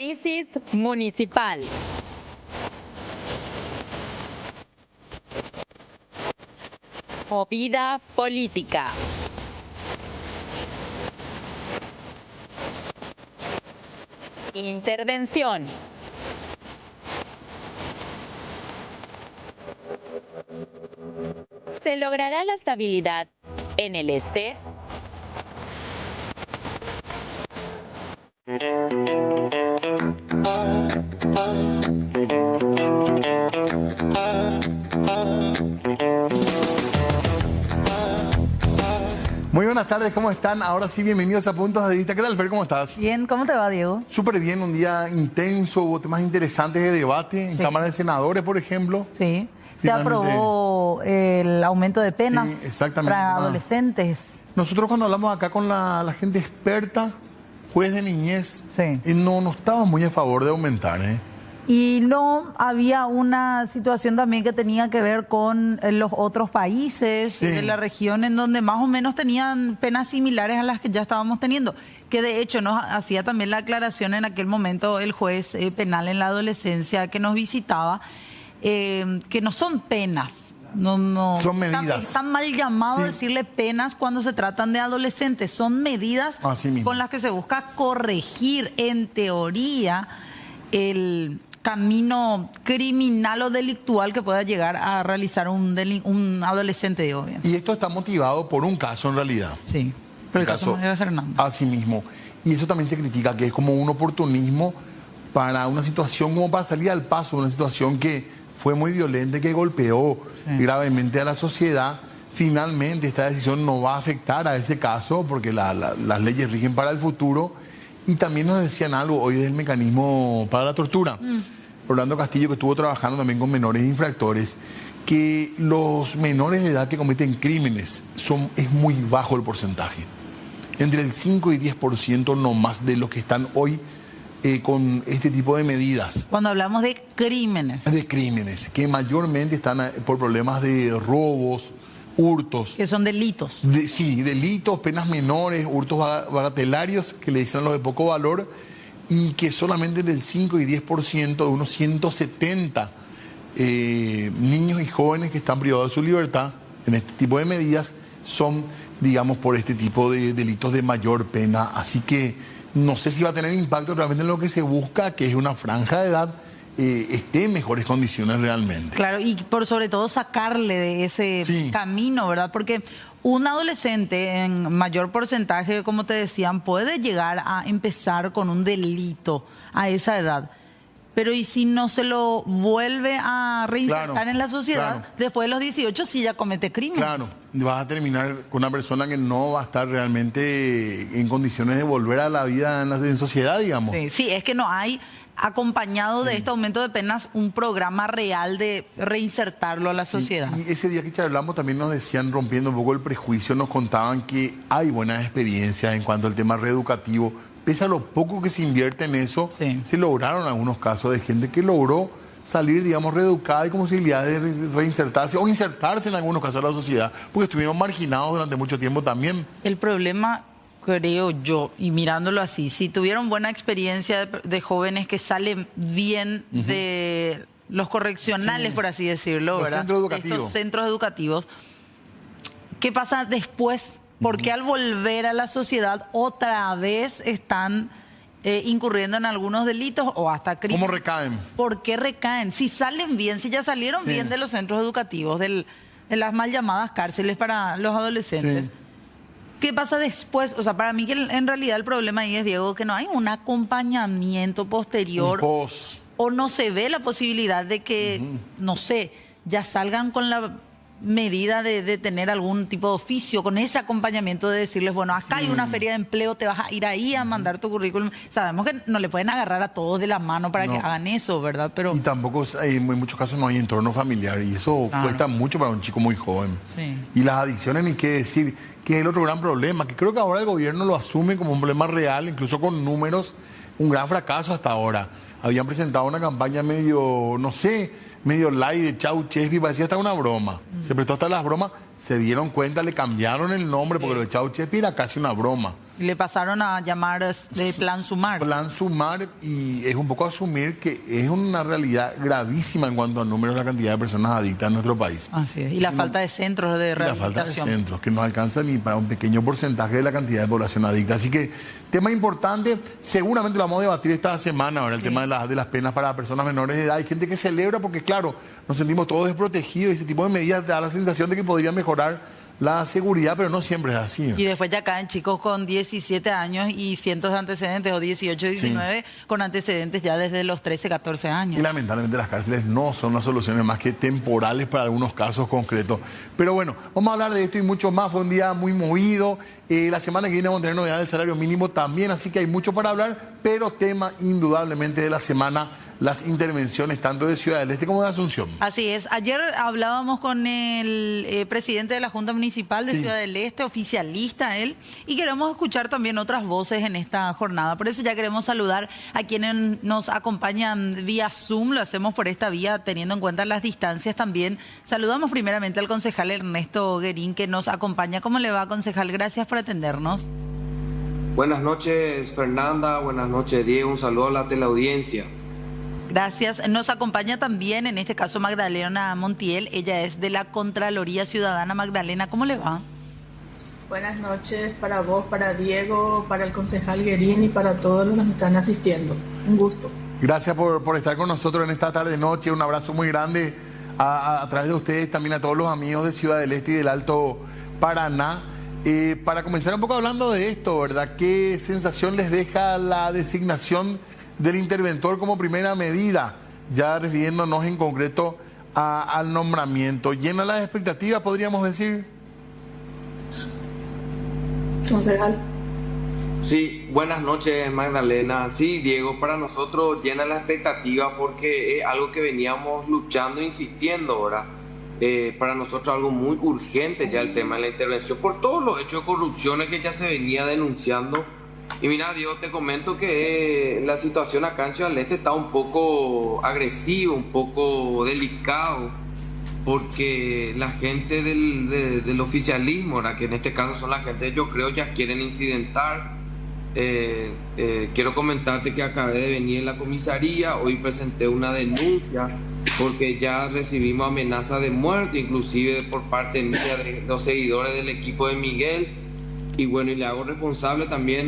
Crisis municipal. Movida política. Intervención. ¿Se logrará la estabilidad en el este? Muy buenas tardes, ¿cómo están? Ahora sí, bienvenidos a Puntos de Vista. ¿Qué tal, Fer? ¿Cómo estás? Bien, ¿cómo te va, Diego? Súper bien, un día intenso, hubo temas interesantes de debate en Cámara de Senadores, por ejemplo. Sí, se Finalmente, aprobó el aumento de penas Sí, exactamente. para adolescentes. Nosotros cuando hablamos acá con la gente experta, juez de niñez, Sí. no estaba muy a favor de aumentar, ¿eh? Y no había una situación también que tenía que ver con los otros países Sí. de la región en donde más o menos tenían penas similares a las que ya estábamos teniendo. Que de hecho nos hacía también la aclaración en aquel momento el juez penal en la adolescencia que nos visitaba, que no son penas. No, Son medidas. Está mal llamado Sí. decirle penas cuando se tratan de adolescentes. Son medidas Así mismo. con las que se busca corregir, en teoría, el camino criminal o delictual que pueda llegar a realizar un adolescente, digo bien. Y esto está motivado por un caso en realidad. Sí, por el caso de Fernando. Así mismo. Y eso también se critica, que es como un oportunismo para una situación, como para salir al paso, una situación que fue muy violenta, que golpeó gravemente a la sociedad. Finalmente esta decisión no va a afectar a ese caso porque las leyes rigen para el futuro. Y también nos decían algo hoy del mecanismo para la tortura. Orlando Castillo, que estuvo trabajando también con menores infractores, que los menores de edad que cometen crímenes es muy bajo el porcentaje. Entre el 5 y 10% no más de los que están hoy con este tipo de medidas. Cuando hablamos de crímenes, De crímenes, que mayormente están por problemas de robos, hurtos. que son delitos. Sí, delitos, penas menores, hurtos bagatelarios que le dicen a los de poco valor y que solamente del 5 y 10% de unos 170 niños y jóvenes que están privados de su libertad en este tipo de medidas son, digamos, por este tipo de delitos de mayor pena. Así que no sé si va a tener impacto realmente en lo que se busca, que es una franja de edad esté en mejores condiciones realmente. Claro, y por sobre todo sacarle de ese camino, ¿verdad? Porque un adolescente en mayor porcentaje, como te decían, puede llegar a empezar con un delito a esa edad. Pero ¿y si no se lo vuelve a reinsertar en la sociedad? Después de los 18 sí ya comete crimen. Claro, vas a terminar con una persona que no va a estar realmente en condiciones de volver a la vida en sociedad, digamos. Sí, es que no hay acompañado de este aumento de penas un programa real de reinsertarlo a la sociedad. Y ese día que charlamos también nos decían, rompiendo un poco el prejuicio, nos contaban que hay buenas experiencias en cuanto al tema reeducativo. Pese a lo poco que se invierte en eso, se lograron algunos casos de gente que logró salir, digamos, reeducada y con posibilidades de reinsertarse o insertarse en algunos casos a la sociedad, porque estuvieron marginados durante mucho tiempo también. El problema, creo yo, y mirándolo así, si tuvieron buena experiencia de jóvenes que salen bien de los correccionales, por así decirlo, Los ¿verdad? centros educativos. Estos centros educativos, ¿qué pasa después? Porque al volver a la sociedad otra vez están incurriendo en algunos delitos o hasta crímenes. ¿Cómo recaen? ¿Por qué recaen? Si salen bien, si ya salieron bien de los centros educativos, de las mal llamadas cárceles para los adolescentes. ¿Qué pasa después? O sea, para mí que en realidad el problema ahí es, Diego, que no hay un acompañamiento posterior o no se ve la posibilidad de que, no sé, ya salgan con la medida de tener algún tipo de oficio, con ese acompañamiento de decirles, bueno, acá hay una feria de empleo, te vas a ir ahí a mandar tu currículum. Sabemos que no le pueden agarrar a todos de la mano para que hagan eso, ¿verdad? Pero y tampoco, en muchos casos no hay entorno familiar y eso cuesta mucho para un chico muy joven. Y las adicciones, ni qué decir, que es el otro gran problema, que creo que ahora el gobierno lo asume como un problema real, incluso con números, un gran fracaso hasta ahora. Habían presentado una campaña medio, no sé, medio light de Chau Chespi, parecía hasta una broma. Se prestó hasta las bromas, se dieron cuenta, le cambiaron el nombre porque lo de Chauchespi era casi una broma. Le pasaron a llamar de Plan Sumar. Plan Sumar, y es un poco asumir que es una realidad gravísima en cuanto a números, la cantidad de personas adictas en nuestro país. Así es. Y la falta de centros de rehabilitación. La falta de centros, que no alcanza ni para un pequeño porcentaje de la cantidad de población adicta. Así que, tema importante, seguramente lo vamos a debatir esta semana, ahora el tema de las penas para personas menores de edad. Hay gente que celebra porque, claro, nos sentimos todos desprotegidos y ese tipo de medidas da la sensación de que podría mejorar la seguridad, pero no siempre es así. Y después ya caen chicos con 17 años y cientos de antecedentes, o 18, 19, con antecedentes ya desde los 13, 14 años. Y lamentablemente las cárceles no son las soluciones más que temporales para algunos casos concretos. Pero bueno, vamos a hablar de esto y mucho más. Fue un día muy movido. La semana que viene vamos a tener novedades del salario mínimo también, así que hay mucho para hablar, pero tema indudablemente de la semana, las intervenciones tanto de Ciudad del Este como de Asunción. Así es. Ayer hablábamos con el presidente de la Junta Municipal de Ciudad del Este, oficialista él, y queremos escuchar también otras voces en esta jornada. Por eso ya queremos saludar a quienes nos acompañan vía Zoom, lo hacemos por esta vía teniendo en cuenta las distancias también. Saludamos primeramente al concejal Ernesto Guerín que nos acompaña. ¿Cómo le va, concejal? Gracias por atendernos. Buenas noches, Fernanda. Buenas noches, Diego. Un saludo a la teleaudiencia. Gracias. Nos acompaña también, en este caso, Magdalena Montiel. Ella es de la Contraloría Ciudadana. Magdalena, ¿cómo le va? Buenas noches para vos, para Diego, para el concejal Guerín y para todos los que nos están asistiendo. Un gusto. Gracias por estar con nosotros en esta tarde-noche. Un abrazo muy grande a través de ustedes, también a todos los amigos de Ciudad del Este y del Alto Paraná. Para comenzar un poco hablando de esto, ¿verdad? ¿Qué sensación les deja la designación del interventor como primera medida? Ya refiriéndonos en concreto al nombramiento. ¿Llena las expectativas, podríamos decir? Concejal. Sí, buenas noches, Magdalena. Sí, Diego, para nosotros llena la expectativa porque es algo que veníamos luchando, insistiendo, ¿verdad? Para nosotros algo muy urgente ya el tema de la intervención por todos los hechos de corrupción que ya se venía denunciando. Y mira, Diego, te comento que la situación acá en Ciudad del Este está un poco agresiva, un poco delicado, porque la gente del oficialismo, ¿verdad? Que en este caso son la gente, yo creo, ya quieren incidentar. Quiero comentarte que acabé de venir en la comisaría, hoy presenté una denuncia porque ya recibimos amenaza de muerte, inclusive por parte mía, de los seguidores del equipo de Miguel. Y bueno, y le hago responsable también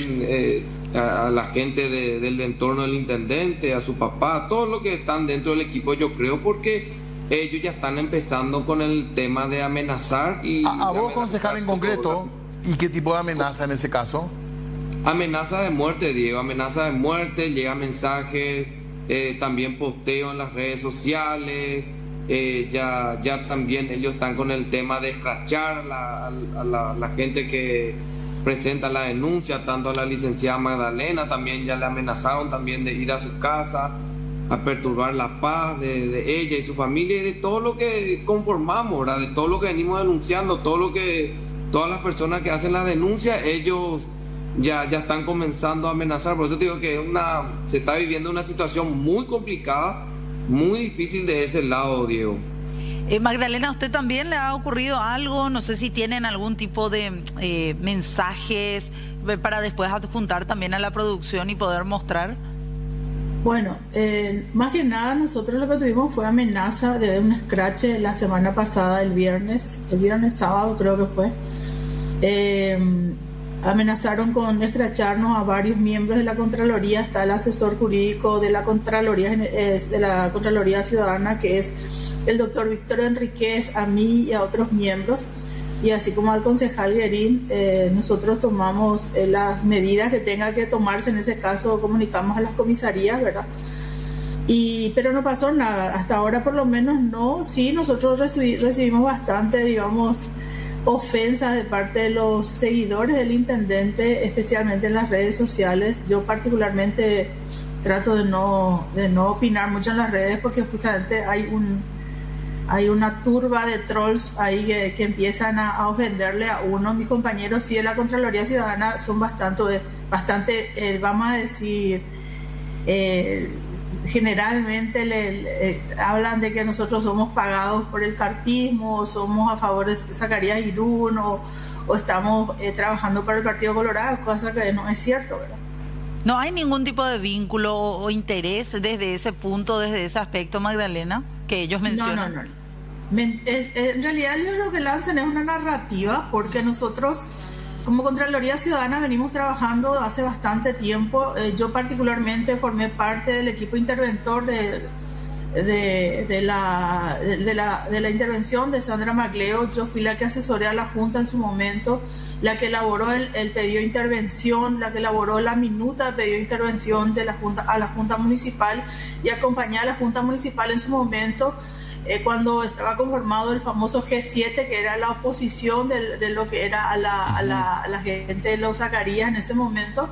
a la gente del entorno del intendente, a su papá, a todos los que están dentro del equipo, yo creo, porque ellos ya están empezando con el tema de amenazar. Y a vos, concejal, en concreto, ¿y qué tipo de amenaza en ese caso? Amenaza de muerte, Diego, amenaza de muerte, llega mensajes, también posteo en las redes sociales. Ya también ellos están con el tema de escrachar a la gente que presenta la denuncia, tanto a la licenciada Magdalena, también ya le amenazaron también de ir a su casa a perturbar la paz de ella y su familia y de todo lo que conformamos, ¿verdad? De todo lo que venimos denunciando, todas las personas que hacen las denuncias, ellos ya están comenzando a amenazar. Por eso te digo que se está viviendo una situación muy complicada, muy difícil de ese lado, Diego. Magdalena, ¿a usted también le ha ocurrido algo? No sé si tienen algún tipo de mensajes para después adjuntar también a la producción y poder mostrar. Bueno, más que nada nosotros lo que tuvimos fue amenaza de un scratch la semana pasada, el viernes sábado creo que fue. Amenazaron con escracharnos a varios miembros de la Contraloría, hasta el asesor jurídico de la Contraloría Ciudadana, que es el doctor Víctor Enríquez, a mí y a otros miembros, y así como al concejal Guerín. Nosotros tomamos las medidas que tenga que tomarse en ese caso, comunicamos a las comisarías, ¿verdad? Pero no pasó nada, hasta ahora por lo menos no. Sí, nosotros recibimos bastante, digamos, ofensas de parte de los seguidores del intendente, especialmente en las redes sociales. Yo particularmente trato de no opinar mucho en las redes porque justamente hay una turba de trolls ahí que empiezan a ofenderle a uno. Mis compañeros sí de la Contraloría Ciudadana son bastante vamos a decir, generalmente hablan de que nosotros somos pagados por el cartismo, o somos a favor de Zacarías Irún, o estamos trabajando para el Partido Colorado, cosa que no es cierto, ¿verdad? ¿No hay ningún tipo de vínculo o interés desde ese punto, desde ese aspecto, Magdalena, que ellos mencionan? No. En realidad ellos lo que lanzan es una narrativa, porque nosotros como Contraloría Ciudadana venimos trabajando hace bastante tiempo. Yo particularmente formé parte del equipo interventor de la intervención de Sandra Magleo. Yo fui la que asesoré a la Junta en su momento, la que elaboró el pedido de intervención, la que elaboró la minuta de pedido de intervención de la Junta a la Junta Municipal, y acompañé a la Junta Municipal en su momento cuando estaba conformado el famoso G7, que era la oposición de lo que era a la gente de los Zacarías en ese momento.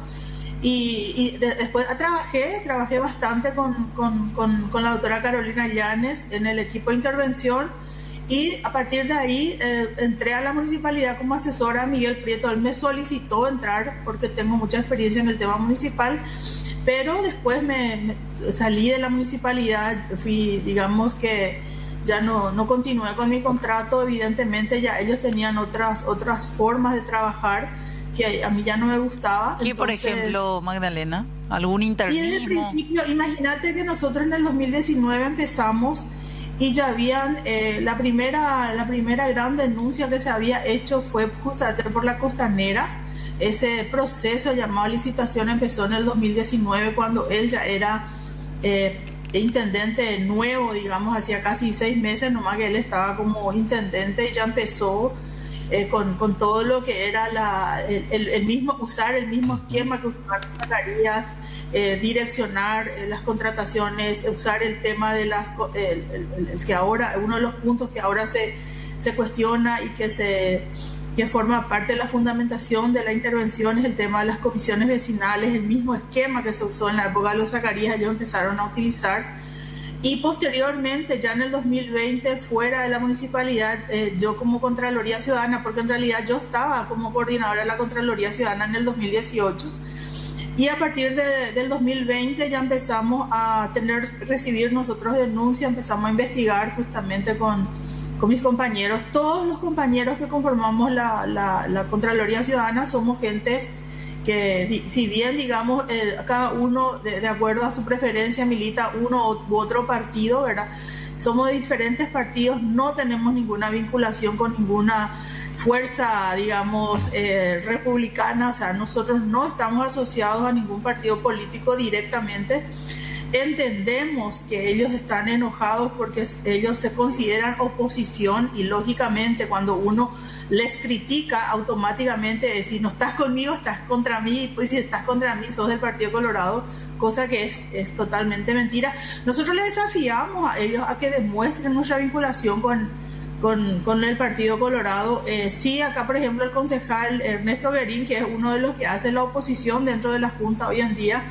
Después trabajé bastante con la doctora Carolina Llanes en el equipo de intervención, y a partir de ahí entré a la municipalidad como asesora a Miguel Prieto. Él me solicitó entrar porque tengo mucha experiencia en el tema municipal, pero después me salí de la municipalidad, digamos que ya no continué con mi contrato. Evidentemente ya ellos tenían otras formas de trabajar que a mí ya no me gustaba. ¿Qué, por ejemplo, Magdalena? ¿Algún internismo? Y desde el principio, imagínate que nosotros en el 2019 empezamos y ya habían, la primera gran denuncia que se había hecho fue justamente por la Costanera. Ese proceso llamado licitación empezó en el 2019, cuando él ya era intendente nuevo, digamos, hacía casi 6 meses nomás que él estaba como intendente, y ya empezó con todo lo que era usar el mismo esquema que usaban las Zacarías, direccionar las contrataciones, usar el tema de el que ahora, uno de los puntos que ahora se cuestiona y que forma parte de la fundamentación de la intervención, es el tema de las comisiones vecinales. El mismo esquema que se usó en la época de los Zacarías, ellos empezaron a utilizar. Y posteriormente, ya en el 2020, fuera de la municipalidad, yo como Contraloría Ciudadana, porque en realidad yo estaba como coordinadora de la Contraloría Ciudadana en el 2018, y a partir del 2020 ya empezamos a recibir nosotros denuncias, empezamos a investigar justamente con mis compañeros. Todos los compañeros que conformamos la Contraloría Ciudadana somos gentes que, si bien, digamos, cada uno de acuerdo a su preferencia milita uno u otro partido, ¿verdad? Somos de diferentes partidos, no tenemos ninguna vinculación con ninguna fuerza, digamos, republicana. O sea, nosotros no estamos asociados a ningún partido político directamente. Entendemos que ellos están enojados porque ellos se consideran oposición, y lógicamente cuando uno les critica, automáticamente es: si no estás conmigo, estás contra mí, pues si estás contra mí, sos del Partido Colorado, cosa que es totalmente mentira. Nosotros les desafiamos a ellos a que demuestren nuestra vinculación con el Partido Colorado. Sí, acá por ejemplo el concejal Ernesto Guerín, que es uno de los que hace la oposición dentro de la Junta hoy en día,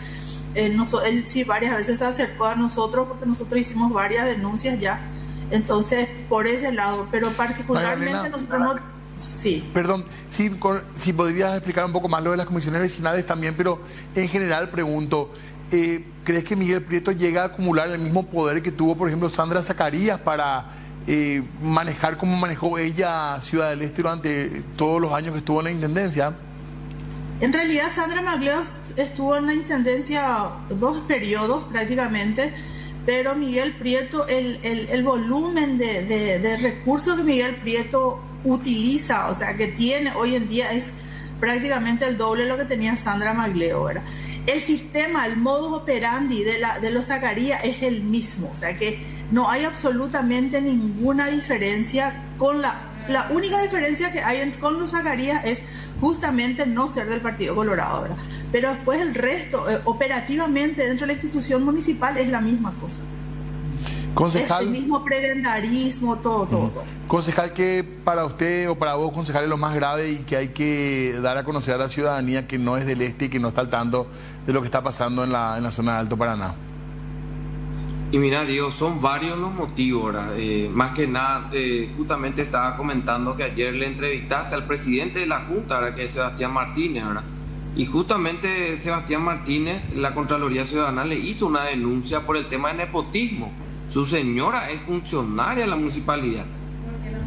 él sí varias veces se acercó a nosotros porque nosotros hicimos varias denuncias ya. Entonces, por ese lado, pero particularmente Magdalena, nosotros no... Sí. Perdón, si podrías explicar un poco más lo de las comisiones vecinales también, pero en general pregunto, ¿crees que Miguel Prieto llega a acumular el mismo poder que tuvo, por ejemplo, Sandra Zacarías para manejar como manejó ella Ciudad del Este durante todos los años que estuvo en la intendencia? En realidad Sandra Magleo estuvo en la intendencia 2 periodos prácticamente, pero Miguel Prieto, el volumen de recursos que Miguel Prieto utiliza, o sea, que tiene hoy en día, es prácticamente el doble de lo que tenía Sandra Magleo, ¿verdad? El sistema, el modus operandi de los Zacarías es el mismo, o sea que no hay absolutamente ninguna diferencia. La única diferencia que hay con los Zacarías es justamente no ser del Partido Colorado, ¿verdad? Pero después el resto, operativamente dentro de la institución municipal, es la misma cosa. Concejal, es el mismo prebendarismo, todo. Concejal, que para usted o para vos, concejal, es lo más grave y que hay que dar a conocer a la ciudadanía que no es del este y que no está al tanto de lo que está pasando en la zona de Alto Paraná? Y mira, Diego, son varios los motivos, ¿verdad? Más que nada, justamente estaba comentando que ayer le entrevistaste al presidente de la Junta, ¿verdad? Que es Sebastián Martínez, ¿verdad? Y justamente Sebastián Martínez, la Contraloría Ciudadana, le hizo una denuncia por el tema de nepotismo. Su señora es funcionaria de la municipalidad.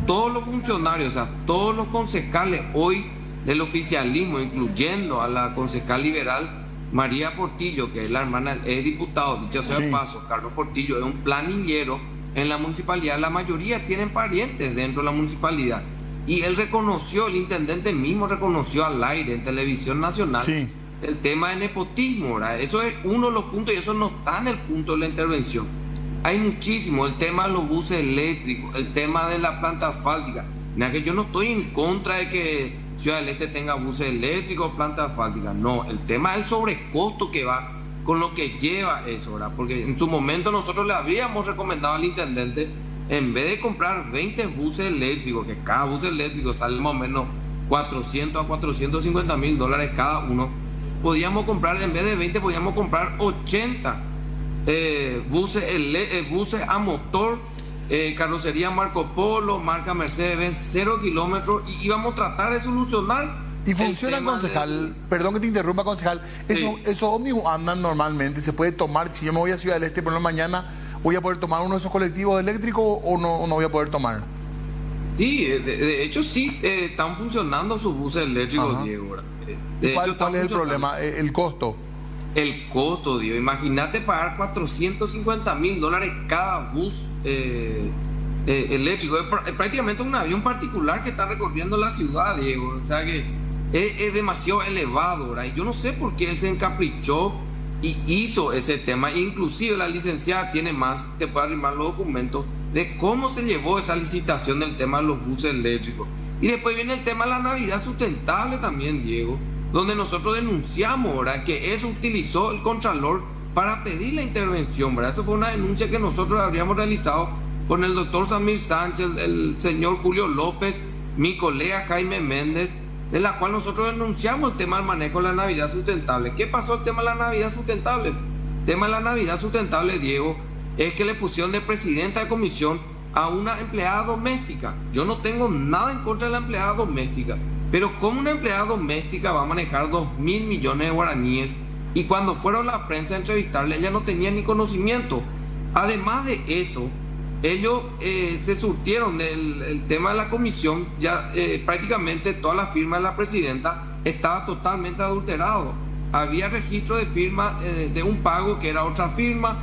Todos los funcionarios, o sea, todos los concejales hoy del oficialismo, incluyendo a la concejal liberal María Portillo, que es la hermana, es diputado, dicho sea de paso, Carlos Portillo es un planillero en la municipalidad. La mayoría tienen parientes dentro de la municipalidad. Y él reconoció, el intendente mismo reconoció al aire en televisión nacional el tema de nepotismo, ¿verdad? Eso es uno de los puntos y eso no está en el punto de la intervención. Hay muchísimo, el tema de los buses eléctricos, el tema de la planta asfáltica. Mira que yo no estoy en contra de que Ciudad del Este tenga buses eléctricos o planta asfáltica. No, el tema es el sobrecosto que va con lo que lleva eso, ¿verdad? Porque en su momento nosotros le habríamos recomendado al intendente, en vez de comprar 20 buses eléctricos, que cada bus eléctrico sale más o menos 400 a 450 mil dólares cada uno, podíamos comprar, en vez de 20, podíamos comprar 80 buses a motor, carrocería Marco Polo, marca Mercedes-Benz, 0 kilómetros, y íbamos a tratar de solucionar. Y funcionan, concejal, perdón que te interrumpa, concejal, esos ómnibus andan normalmente, se puede tomar, si yo me voy a Ciudad del Este por la mañana, ¿voy a poder tomar uno de esos colectivos eléctricos o no voy a poder tomar? Sí, de hecho sí, están funcionando sus buses eléctricos, Diego. ¿Cuál es el problema? ¿El costo? El costo, Diego. Imagínate pagar 450 mil dólares cada bus eléctrico. Es prácticamente un avión particular que está recorriendo la ciudad, Diego. O sea que es demasiado elevado, ¿verdad? Y yo no sé por qué él se encaprichó y hizo ese tema. Inclusive la licenciada tiene más, te puede arrimar los documentos de cómo se llevó esa licitación del tema de los buses eléctricos. Y después viene el tema de la Navidad sustentable también, Diego, donde nosotros denunciamos, ¿verdad?, que eso utilizó el Contralor para pedir la intervención, ¿verdad? Eso fue una denuncia que nosotros habríamos realizado con el doctor Samir Sánchez, el señor Julio López, mi colega Jaime Méndez, de la cual nosotros denunciamos el tema del manejo de la Navidad sustentable. ¿Qué pasó el tema de la Navidad sustentable? El tema de la Navidad sustentable, Diego, es que le pusieron de presidenta de comisión a una empleada doméstica. Yo no tengo nada en contra de la empleada doméstica, pero ¿cómo una empleada doméstica va a manejar 2.000 millones de guaraníes? Y cuando fueron a la prensa a entrevistarle, ella no tenía ni conocimiento. Además de eso, ellos se surtieron del tema de la comisión. Ya prácticamente toda la firma de la presidenta estaba totalmente adulterado. Había registro de firma de un pago que era otra firma,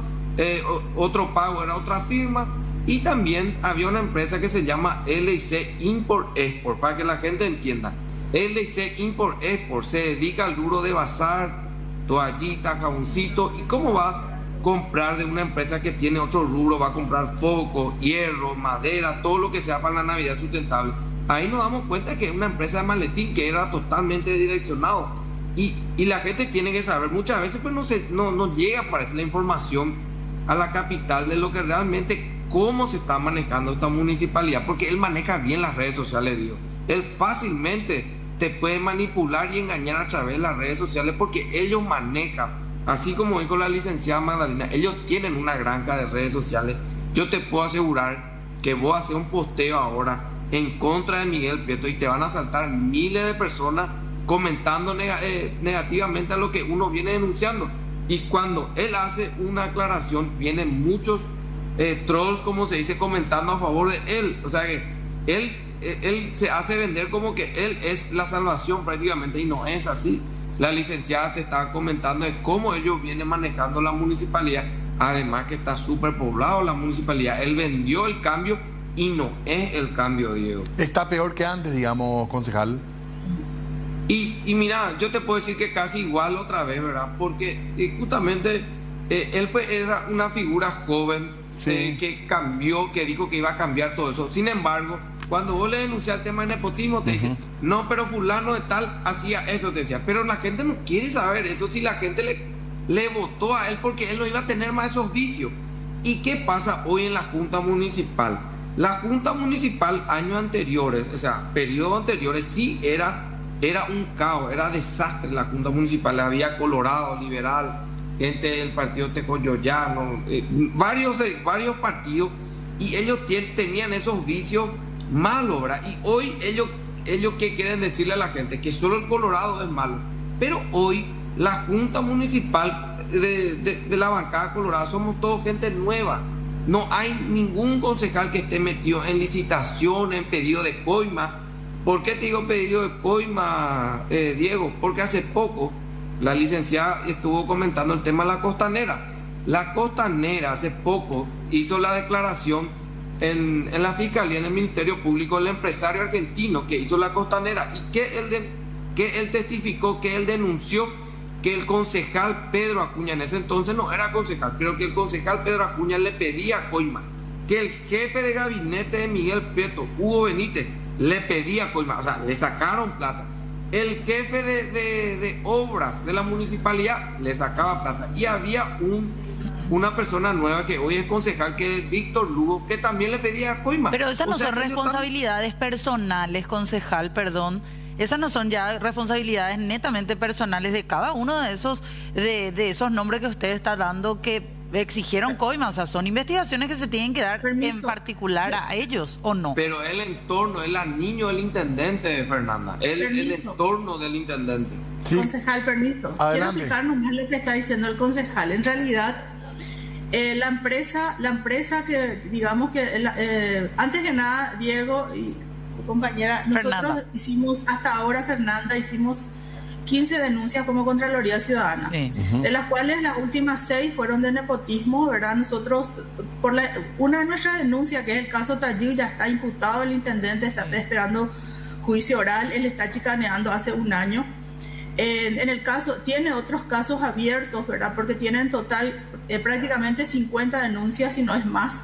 otro pago era otra firma, y también había una empresa que se llama LIC Import Export, para que la gente entienda. LIC Import Export se dedica al rubro de bazar, toallitas, jaboncito. ¿Y cómo va a comprar de una empresa que tiene otro rubro? Va a comprar foco, hierro, madera, todo lo que sea para la Navidad sustentable. Ahí nos damos cuenta que es una empresa de maletín que era totalmente direccionado. Y la gente tiene que saber, muchas veces pues no llega, parece, la información a la capital de lo que realmente, cómo se está manejando esta municipalidad, porque él maneja bien las redes sociales, Dios. Él fácilmente te puede manipular y engañar a través de las redes sociales, porque ellos manejan, así como dijo la licenciada Magdalena, ellos tienen una granja de redes sociales. Yo te puedo asegurar que voy a hacer un posteo ahora en contra de Miguel Prieto y te van a saltar miles de personas comentando negativamente a lo que uno viene denunciando. Y cuando él hace una aclaración, vienen muchos trolls, como se dice, comentando a favor de él. O sea que él se hace vender como que él es la salvación prácticamente, y no es así. La licenciada te estaba comentando de cómo ellos vienen manejando la municipalidad, además que está súper poblado la municipalidad. Él vendió el cambio y no es el cambio, Diego. Está peor que antes, digamos, concejal. Y mira, yo te puedo decir que casi igual otra vez, ¿verdad? Porque justamente él pues era una figura joven, que cambió, que dijo que iba a cambiar todo eso. Sin embargo, cuando vos le denuncias el tema de nepotismo, te dicen, no, pero fulano de tal hacía eso, te decía. Pero la gente no quiere saber eso, si la gente le votó a él porque él no iba a tener más esos vicios. ¿Y qué pasa hoy en la Junta Municipal? La Junta Municipal, años anteriores, o sea, periodos anteriores, sí era un caos, era desastre la Junta Municipal. Había Colorado, Liberal, gente del partido Tecoyoyano, varios partidos, y ellos tenían esos vicios malos, ¿verdad? Y hoy ellos ¿qué quieren decirle a la gente? Que solo el Colorado es malo. Pero hoy la Junta Municipal de la bancada colorada somos todos gente nueva. No hay ningún concejal que esté metido en licitación, en pedido de coima. ¿Por qué te digo pedido de coima, Diego? Porque hace poco la licenciada estuvo comentando el tema de la costanera. La costanera hace poco hizo la declaración en la Fiscalía, en el Ministerio Público, el empresario argentino que hizo la costanera, y que él testificó, que él denunció que el concejal Pedro Acuña, en ese entonces no era concejal, pero que el concejal Pedro Acuña le pedía coima, que el jefe de gabinete de Miguel Prieto, Hugo Benítez, le pedía coima, o sea, le sacaron plata. El jefe de obras de la municipalidad le sacaba plata. Y había una persona nueva que hoy es concejal, que es Víctor Lugo, que también le pedía coima. Pero esas no O sea, son que ellos responsabilidades personales, concejal, perdón. Esas no son ya responsabilidades netamente personales de cada uno de esos nombres que usted está dando que exigieron coima. O sea, son investigaciones que se tienen que dar en particular a ellos, ¿o no? Pero el entorno, el niño del intendente, Fernanda. El entorno del intendente. Sí. Concejal, permiso. Quiero Adelante. explicar nomás lo que está diciendo el concejal. En realidad, la empresa que, digamos que, antes que nada, Diego y tu compañera, nosotros Fernanda. hicimos, hasta ahora, Fernanda, hicimos 15 denuncias como Contraloría Ciudadana, Sí. de las cuales las últimas 6 fueron de nepotismo, ¿verdad? Nosotros, una de nuestras denuncias, que es el caso Tallí, ya está imputado el intendente, está esperando juicio oral, él está chicaneando hace un año. En el caso, tiene otros casos abiertos, ¿verdad? Porque tiene en total prácticamente 50 denuncias, si no es más.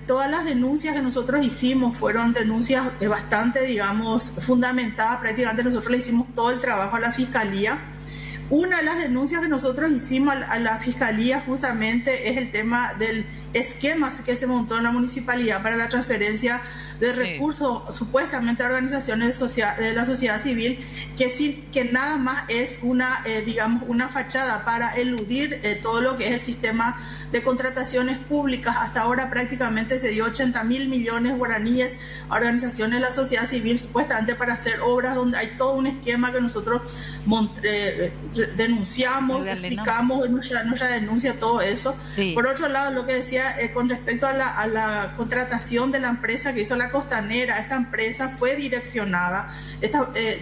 Todas las denuncias que nosotros hicimos fueron denuncias bastante, digamos, fundamentadas. Prácticamente nosotros le hicimos todo el trabajo a la Fiscalía. Una de las denuncias que nosotros hicimos a la Fiscalía justamente es el tema del esquema que se montó en la municipalidad para la transferencia de recursos supuestamente a organizaciones de la sociedad civil, que nada más es digamos, una fachada para eludir todo lo que es el sistema de contrataciones públicas. Hasta ahora prácticamente se dio 80.000 millones guaraníes a organizaciones de la sociedad civil, supuestamente para hacer obras donde hay todo un esquema que nosotros denunciamos, explicamos en nuestra denuncia, todo eso. Sí. Por otro lado, lo que decía con respecto a la contratación de la empresa que hizo la costanera, esta empresa fue direccionada,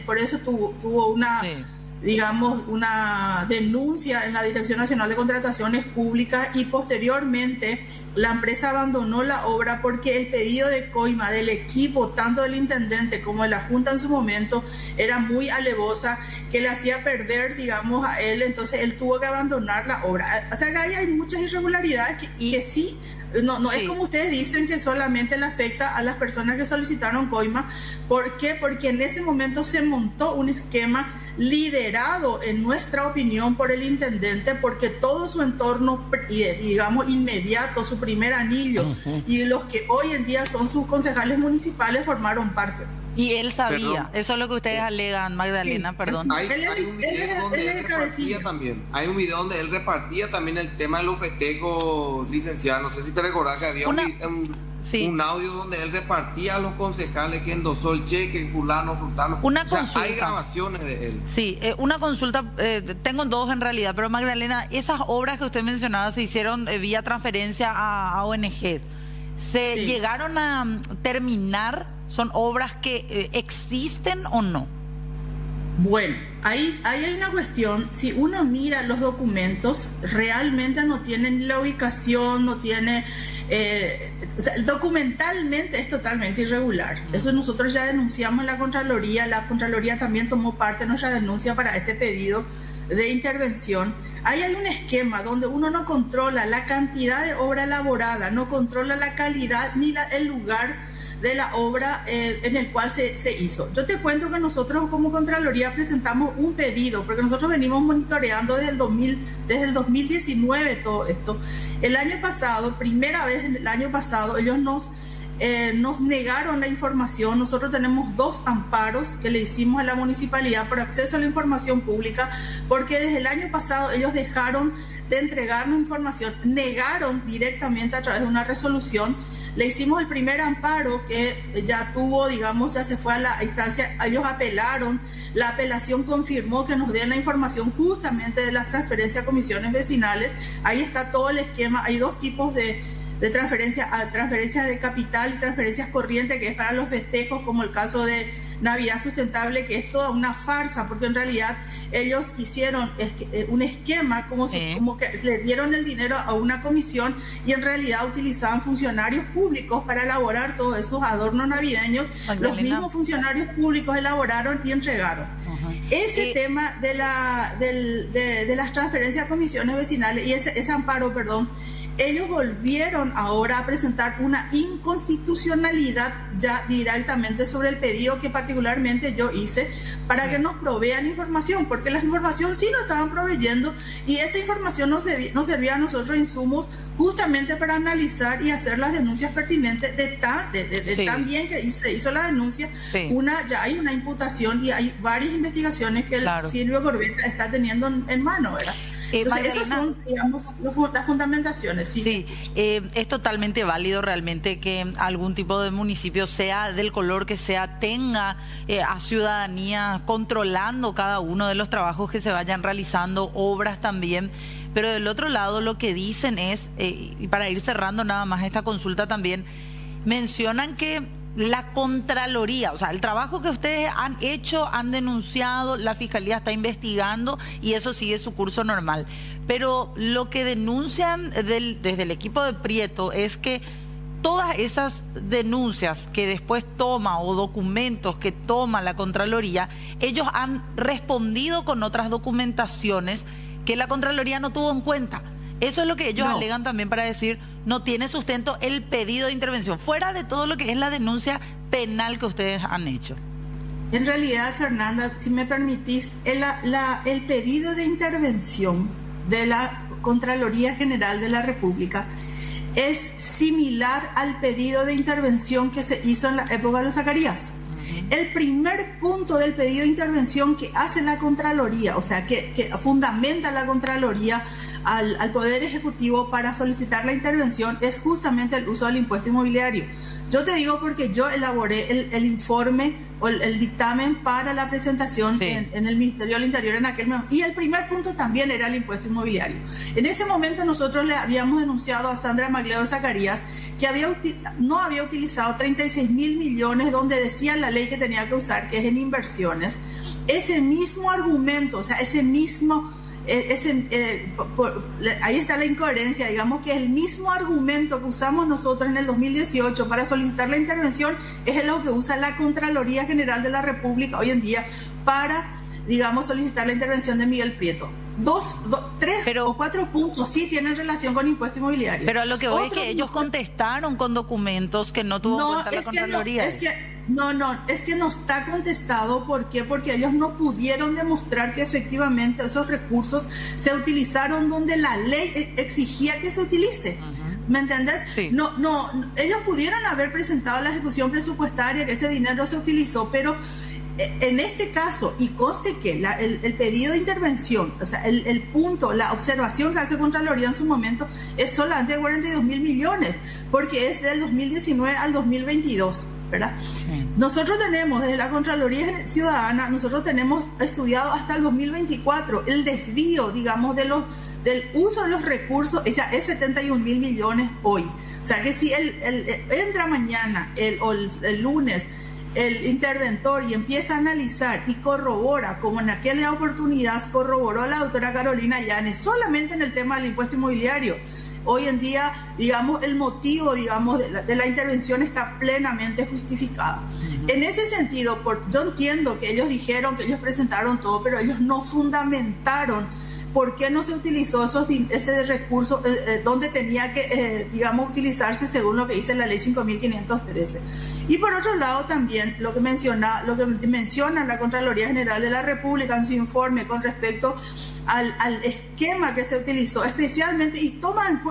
por eso tuvo una... Sí. digamos, una denuncia en la Dirección Nacional de Contrataciones Públicas, y posteriormente la empresa abandonó la obra porque el pedido de coima del equipo, tanto del intendente como de la Junta en su momento, era muy alevosa, que le hacía perder, digamos, a él. Entonces él tuvo que abandonar la obra. O sea que ahí hay muchas irregularidades que sí. No Sí. es como ustedes dicen, que solamente le afecta a las personas que solicitaron coima. ¿Por qué? Porque en ese momento se montó un esquema liderado, en nuestra opinión, por el intendente, porque todo su entorno, digamos, inmediato, su primer anillo, y los que hoy en día son sus concejales municipales, formaron parte. Y él sabía. Perdón. Eso es lo que ustedes alegan, Magdalena, Sí. perdón. Hay Él un video donde él repartía cabecilla. también. Hay un video donde él repartía también el tema de los festejos, licenciada. No sé si te recordás que había Sí. un audio donde él repartía a los concejales que endosó el cheque, fulano, frutano. Una O sea, consulta. hay grabaciones de él. Sí, una consulta, tengo dos en realidad, pero Magdalena, esas obras que usted mencionaba se hicieron vía transferencia a ONG. ¿Se Sí. llegaron a terminar? ¿Son obras que existen o no? Bueno, ahí hay una cuestión. Si uno mira los documentos, realmente no tienen la ubicación, no tiene... o sea, documentalmente es totalmente irregular. Eso nosotros ya denunciamos en la Contraloría. La Contraloría también tomó parte en nuestra denuncia para este pedido de intervención. Ahí hay un esquema donde uno no controla la cantidad de obra elaborada, no controla la calidad ni el lugar de la obra en el cual se hizo. Yo te cuento que nosotros como Contraloría presentamos un pedido, porque nosotros venimos monitoreando desde el 2019 todo esto. El año pasado, primera vez en el año pasado, ellos nos negaron la información. Nosotros tenemos 2 amparos que le hicimos a la municipalidad por acceso a la información pública, porque desde el año pasado ellos dejaron de entregarnos información, negaron directamente a través de una resolución le hicimos el primer amparo que ya tuvo, digamos, ya se fue a la instancia, ellos apelaron, la apelación confirmó que nos den la información justamente de las transferencias a comisiones vecinales. Ahí está todo el esquema, hay dos tipos de transferencias de capital y transferencias corrientes, que es para los festejos, como el caso de Navidad Sustentable, que es toda una farsa, porque en realidad ellos hicieron un esquema como que le dieron el dinero a una comisión y en realidad utilizaban funcionarios públicos para elaborar todos esos adornos navideños. Magdalena. Los mismos funcionarios públicos elaboraron y entregaron. Ese tema de las transferencias a comisiones vecinales y ese amparo, ellos volvieron ahora a presentar una inconstitucionalidad ya directamente sobre el pedido que particularmente yo hice para que nos provean información, porque la información sí nos estaban proveyendo y esa información nos servía a nosotros insumos justamente para analizar y hacer las denuncias pertinentes de tan bien que se hizo la denuncia. Ya hay una imputación y hay varias investigaciones que el Silvio Corbetta está teniendo en mano, ¿verdad? Entonces, esas son, digamos, las fundamentaciones. Sí, es totalmente válido realmente que algún tipo de municipio, sea del color que sea, tenga a ciudadanía controlando cada uno de los trabajos que se vayan realizando, obras también. Pero del otro lado lo que dicen es, y para ir cerrando nada más esta consulta también, mencionan que la Contraloría, o sea, el trabajo que ustedes han hecho, han denunciado, la Fiscalía está investigando y eso sigue su curso normal. Pero lo que denuncian desde el equipo de Prieto es que todas esas denuncias que después toma o documentos que toma la Contraloría, ellos han respondido con otras documentaciones que la Contraloría no tuvo en cuenta. Eso es lo que ellos alegan también para decir no tiene sustento el pedido de intervención, fuera de todo lo que es la denuncia penal que ustedes han hecho. En realidad, Fernanda, si me permitís, el pedido de intervención de la Contraloría General de la República es similar al pedido de intervención que se hizo en la época de los Zacarías. El primer punto del pedido de intervención que hace la Contraloría, o sea, que fundamenta la Contraloría al Poder Ejecutivo para solicitar la intervención, es justamente el uso del impuesto inmobiliario. Yo te digo porque yo elaboré el informe o el dictamen para la presentación en el Ministerio del Interior en aquel momento. Y el primer punto también era el impuesto inmobiliario. En ese momento nosotros le habíamos denunciado a Sandra Magleo Zacarías que no había utilizado 36.000 millones donde decía la ley que tenía que usar, que es en inversiones. Ese mismo argumento, o sea, ahí está la incoherencia, digamos que el mismo argumento que usamos nosotros en el 2018 para solicitar la intervención es lo que usa la Contraloría General de la República hoy en día para, digamos, solicitar la intervención de Miguel Prieto. Tres o cuatro puntos sí tienen relación con impuesto inmobiliario. Pero a lo que voy es que ellos contestaron con documentos que no tuvo en cuenta la Contraloría. Es que no está contestado. ¿Por qué? Porque ellos no pudieron demostrar que efectivamente esos recursos se utilizaron donde la ley exigía que se utilice. ¿Me entendés? Sí. Ellos pudieron haber presentado la ejecución presupuestaria, que ese dinero se utilizó, pero en este caso, y conste que el pedido de intervención, o sea, el punto, la observación que hace Contraloría en su momento es solamente de 42.000 millones, porque es del 2019 al 2022. ¿verdad? Sí. Nosotros tenemos, desde la Contraloría Ciudadana, nosotros tenemos estudiado hasta el 2024 el desvío, digamos, del uso de los recursos, ya es 71.000 millones hoy. O sea que si entra mañana o el lunes el interventor y empieza a analizar y corrobora, como en aquella oportunidad corroboró la doctora Carolina Llanes, solamente en el tema del impuesto inmobiliario, hoy en día, digamos, el motivo, digamos, de la intervención está plenamente justificada. En ese sentido, yo entiendo que ellos dijeron que ellos presentaron todo, pero ellos no fundamentaron por qué no se utilizó ese recurso donde tenía que, digamos, utilizarse según lo que dice la ley 5.513. Y por otro lado también lo que menciona la Contraloría General de la República en su informe con respecto al esquema que se utilizó, especialmente, y toma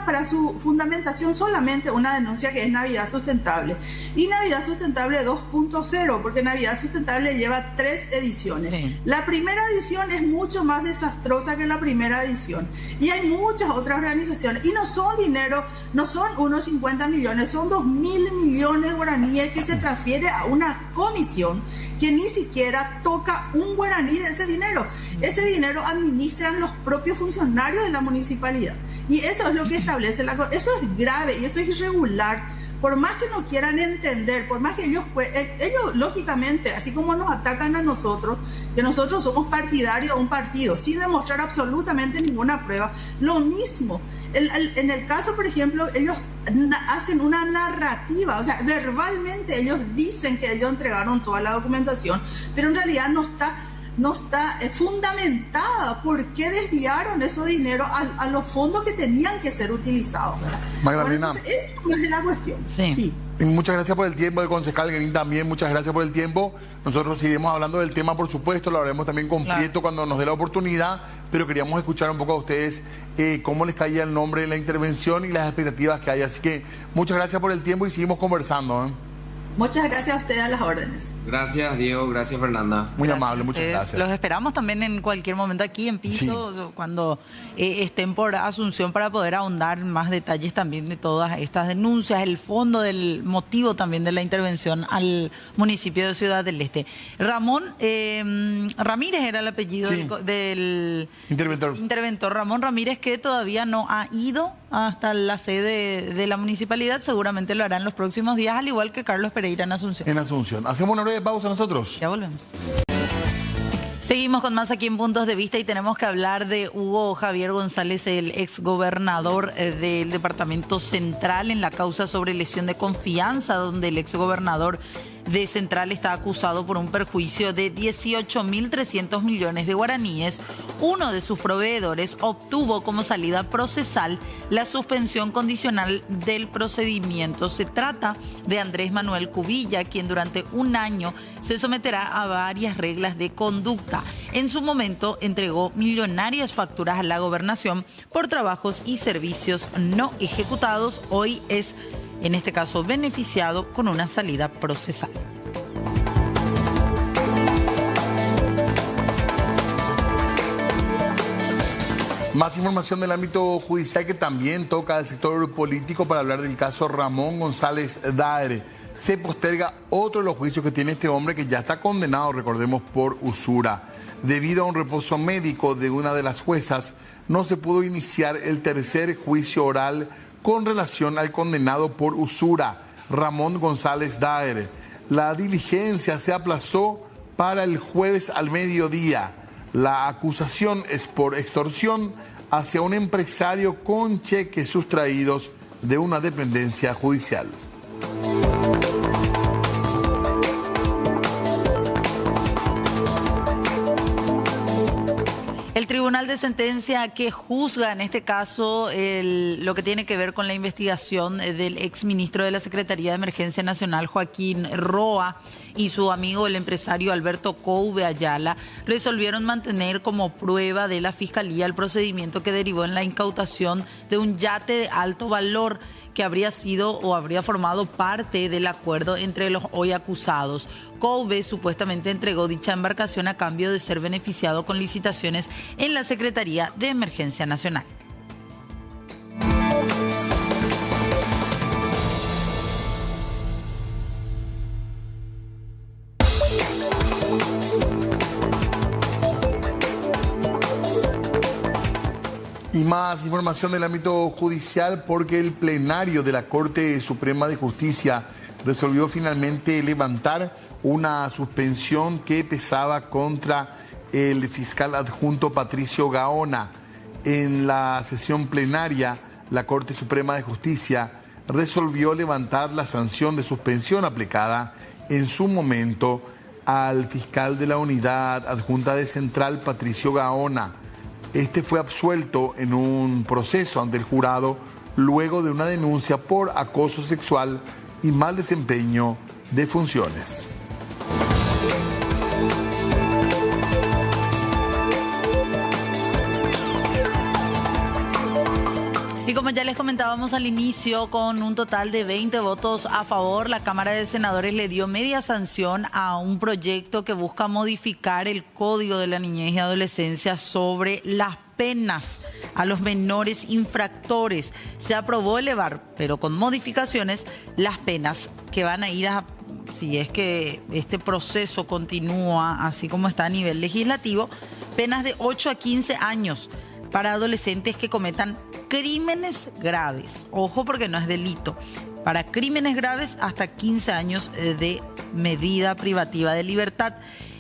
para su fundamentación solamente una denuncia que es Navidad Sustentable. Y Navidad Sustentable 2.0, porque Navidad Sustentable lleva 3 ediciones. Sí. La primera edición es mucho más desastrosa que la primera edición. Y hay muchas otras organizaciones. Y no son dinero, no son unos 50 millones, son 2.000 millones guaraníes que se transfiere a una comisión que ni siquiera toca un guaraní de ese dinero. Ese dinero administran los propios funcionarios de la municipalidad. Y eso es lo que establece eso es grave y eso es irregular. Por más que no quieran entender, por más que ellos lógicamente, así como nos atacan a nosotros, que nosotros somos partidarios de un partido, sin demostrar absolutamente ninguna prueba, lo mismo. En el caso, por ejemplo, ellos hacen una narrativa, o sea, verbalmente ellos dicen que ellos entregaron toda la documentación, pero en realidad no está fundamentada por qué desviaron esos dinero a los fondos que tenían que ser utilizados. Magdalena. Bueno, entonces, esa es la cuestión. Sí. Muchas gracias por el tiempo, el concejal Guerín también, muchas gracias por el tiempo. Nosotros seguiremos hablando del tema, por supuesto, lo haremos también completo cuando nos dé la oportunidad, pero queríamos escuchar un poco a ustedes cómo les caía el nombre de la intervención y las expectativas que hay. Así que muchas gracias por el tiempo y seguimos conversando. Muchas gracias a ustedes, a las órdenes. Gracias, Diego. Gracias, Fernanda. Muy amable, muchas gracias. Los esperamos también en cualquier momento aquí en piso, cuando estén por Asunción, para poder ahondar más detalles también de todas estas denuncias, el fondo del motivo también de la intervención al municipio de Ciudad del Este. Ramón Ramírez era el apellido del interventor Ramón Ramírez, que todavía no ha ido hasta la sede de la municipalidad. Seguramente lo hará en los próximos días, al igual que Carlos Pereira en Asunción. En Asunción. Hacemos una breve pausa nosotros. Ya volvemos. Seguimos con más aquí en Puntos de Vista y tenemos que hablar de Hugo Javier González, el exgobernador del Departamento Central, en la causa sobre lesión de confianza, donde el exgobernador de Central está acusado por un perjuicio de 18.300 millones de guaraníes. Uno de sus proveedores obtuvo como salida procesal la suspensión condicional del procedimiento. Se trata de Andrés Manuel Cubilla, quien durante un año se someterá a varias reglas de conducta. En su momento entregó millonarias facturas a la gobernación por trabajos y servicios no ejecutados. Hoy es, en este caso, beneficiado con una salida procesal. Más información del ámbito judicial que también toca al sector político, para hablar del caso Ramón González Daere. Se posterga otro de los juicios que tiene este hombre, que ya está condenado, recordemos, por usura. Debido a un reposo médico de una de las juezas, no se pudo iniciar el tercer juicio oral con relación al condenado por usura, Ramón González Daere. La diligencia se aplazó para el jueves al mediodía. La acusación es por extorsión hacia un empresario con cheques sustraídos de una dependencia judicial. El Tribunal de Sentencia que juzga en este caso lo que tiene que ver con la investigación del exministro de la Secretaría de Emergencia Nacional, Joaquín Roa, y su amigo el empresario Alberto Couve Ayala, resolvieron mantener como prueba de la Fiscalía el procedimiento que derivó en la incautación de un yate de alto valor que habría sido o habría formado parte del acuerdo entre los hoy acusados. Couve supuestamente entregó dicha embarcación a cambio de ser beneficiado con licitaciones en la Secretaría de Emergencia Nacional. Y más información del ámbito judicial, porque el plenario de la Corte Suprema de Justicia resolvió finalmente levantar una suspensión que pesaba contra el fiscal adjunto Patricio Gaona. En la sesión plenaria, la Corte Suprema de Justicia resolvió levantar la sanción de suspensión aplicada en su momento al fiscal de la Unidad Adjunta de Central, Patricio Gaona. Este fue absuelto en un proceso ante el jurado luego de una denuncia por acoso sexual y mal desempeño de funciones. Y como ya les comentábamos al inicio, con un total de 20 votos a favor, la Cámara de Senadores le dio media sanción a un proyecto que busca modificar el Código de la Niñez y Adolescencia sobre las penas a los menores infractores. Se aprobó elevar, pero con modificaciones, las penas que van a ir a, si es que este proceso continúa así como está a nivel legislativo, penas de 8 a 15 años para adolescentes que cometan crímenes graves. Ojo, porque no es delito. Para crímenes graves, hasta 15 años de medida privativa de libertad.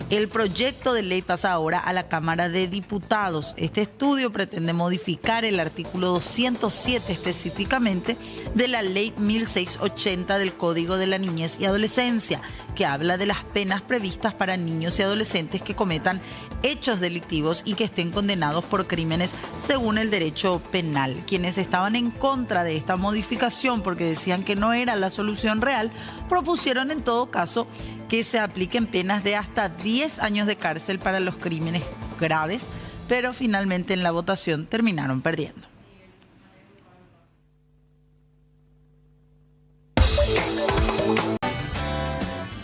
El proyecto de ley pasa ahora a la Cámara de Diputados. Este estudio pretende modificar el artículo 207 específicamente de la Ley 1680 del Código de la Niñez y Adolescencia, que habla de las penas previstas para niños y adolescentes que cometan hechos delictivos y que estén condenados por crímenes según el derecho penal. Quienes estaban en contra de esta modificación porque decían que no era la solución real, propusieron en todo caso que se apliquen penas de hasta 10 años de cárcel para los crímenes graves, pero finalmente en la votación terminaron perdiendo.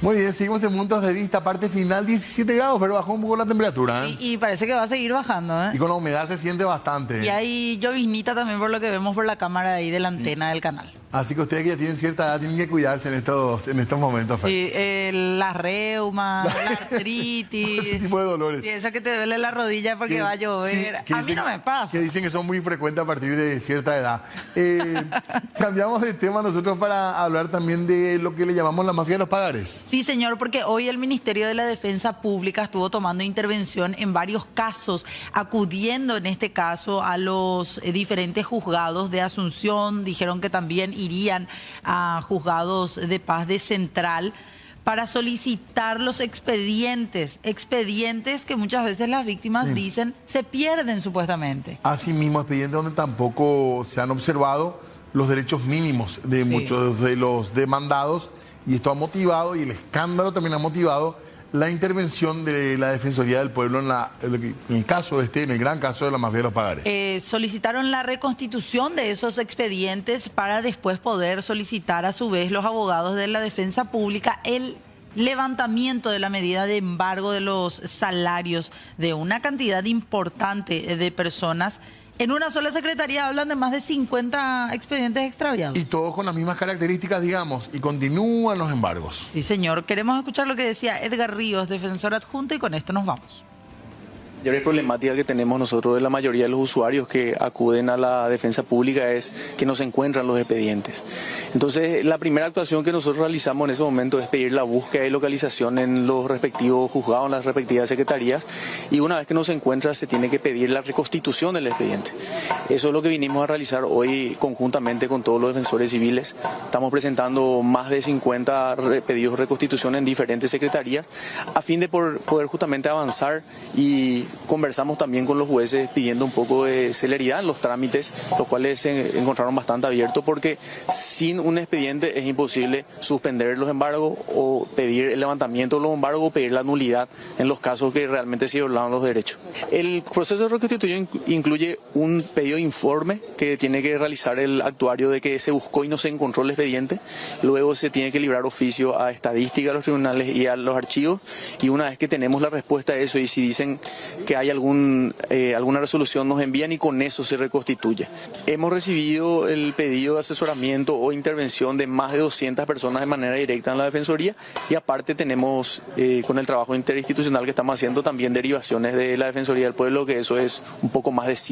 Muy bien, seguimos en Puntos de Vista, parte final, 17 grados, pero bajó un poco la temperatura, ¿eh? Y parece que va a seguir bajando, ¿eh? Y con la humedad se siente bastante. Y hay lloviznita también por lo que vemos por la cámara ahí de la antena del canal. Así que ustedes que ya tienen cierta edad tienen que cuidarse en estos momentos. Sí, las reumas, la artritis. Ese tipo de dolores. Y eso que te duele la rodilla porque va a llover. Sí, a mí no me pasa. Que dicen que son muy frecuentes a partir de cierta edad. Cambiamos de tema nosotros para hablar también de lo que le llamamos la mafia de los pagares. Sí, señor, porque hoy el Ministerio de la Defensa Pública estuvo tomando intervención en varios casos, acudiendo en este caso a los diferentes juzgados de Asunción. Dijeron que también irían a juzgados de paz de Central para solicitar los expedientes que muchas veces las víctimas dicen se pierden supuestamente. Asimismo, expedientes donde tampoco se han observado los derechos mínimos de muchos de los demandados, y esto ha motivado, y el escándalo también ha motivado la intervención de la Defensoría del Pueblo en el caso en el gran caso de la mafia de los pagares. Solicitaron la reconstitución de esos expedientes para después poder solicitar a su vez los abogados de la defensa pública el levantamiento de la medida de embargo de los salarios de una cantidad importante de personas. En una sola secretaría hablan de más de 50 expedientes extraviados. Y todos con las mismas características, digamos, y continúan los embargos. Sí, señor. Queremos escuchar lo que decía Edgar Ríos, defensor adjunto, y con esto nos vamos. La mayor problemática que tenemos nosotros de la mayoría de los usuarios que acuden a la defensa pública es que no se encuentran los expedientes. Entonces, la primera actuación que nosotros realizamos en ese momento es pedir la búsqueda y localización en los respectivos juzgados, en las respectivas secretarías, y una vez que no se encuentra se tiene que pedir la reconstitución del expediente. Eso es lo que vinimos a realizar hoy conjuntamente con todos los defensores civiles. Estamos presentando más de 50 pedidos de reconstitución en diferentes secretarías a fin de poder justamente avanzar, y conversamos también con los jueces pidiendo un poco de celeridad en los trámites, los cuales se encontraron bastante abiertos, porque sin un expediente es imposible suspender los embargos o pedir el levantamiento de los embargos o pedir la nulidad en los casos que realmente se violaron los derechos. El proceso de reconstitución incluye un pedido de informe que tiene que realizar el actuario de que se buscó y no se encontró el expediente. Luego se tiene que librar oficio a estadística, a los tribunales y a los archivos, y una vez que tenemos la respuesta a eso y si dicen que hay alguna resolución, nos envían y con eso se reconstituye. Hemos recibido el pedido de asesoramiento o intervención de más de 200 personas de manera directa en la Defensoría, y aparte tenemos con el trabajo interinstitucional que estamos haciendo también derivaciones de la Defensoría del Pueblo, que eso es un poco más de